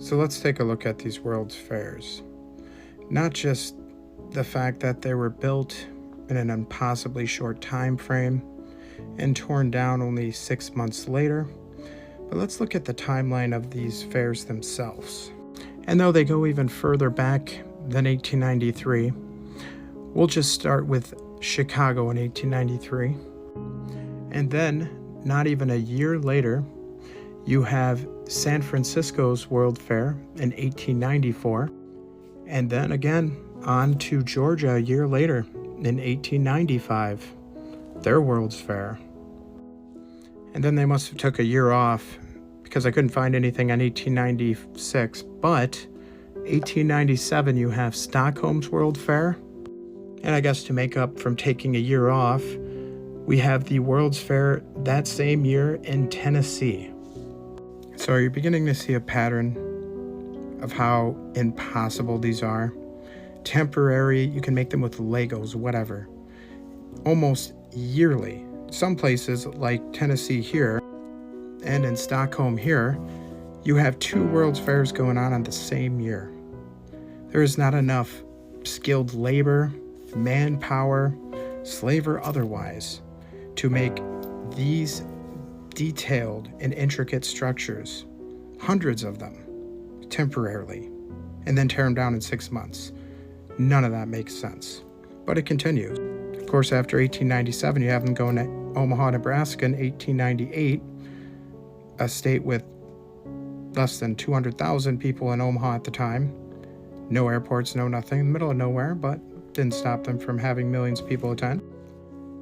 So let's take a look at these World's Fairs. Not just the fact that they were built in an impossibly short time frame and torn down only 6 months later, but let's look at the timeline of these fairs themselves. And though they go even further back than 1893, we'll just start with Chicago in 1893. And then, not even a year later, you have San Francisco's World Fair in 1894. And then again, on to Georgia a year later in 1895, their World's Fair. And then they must have took a year off because I couldn't find anything on 1896. But 1897, you have Stockholm's World Fair. And I guess to make up from taking a year off, we have the World's Fair that same year in Tennessee. So are you beginning to see a pattern of how impossible these are? Temporary, you can make them with Legos, whatever. Almost yearly. Some places like Tennessee here and in Stockholm here, you have 2 World's Fairs going on the same year. There is not enough skilled labor, manpower, slave or otherwise, to make these detailed and intricate structures, hundreds of them, temporarily, and then tear them down in 6 months. None of that makes sense. But it continues. Of course, after 1897, you have them going to Omaha, Nebraska in 1898, a state with less than 200,000 people in Omaha at the time. No airports, no nothing, in the middle of nowhere, but didn't stop them from having millions of people attend.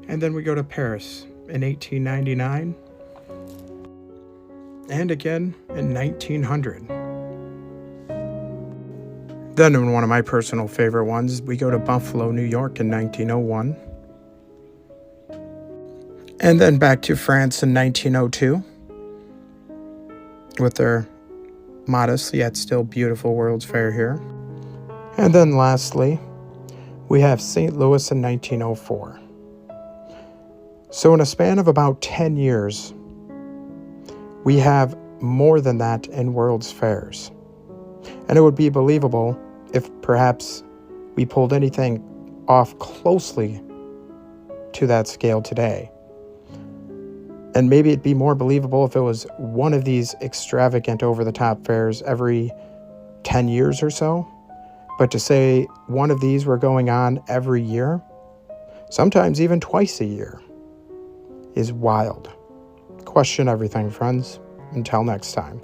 And then we go to Paris in 1899, and again in 1900. Then in one of my personal favorite ones, we go to Buffalo, New York in 1901. And then back to France in 1902 with their modest yet still beautiful World's Fair here. And then lastly, we have St. Louis in 1904. So in a span of about 10 years, we have more than that in World's Fairs. And it would be believable if perhaps we pulled anything off closely to that scale today. And maybe it'd be more believable if it was one of these extravagant over-the-top fairs every 10 years or so. But to say one of these were going on every year, sometimes even twice a year, is wild. Question everything, friends. Until next time.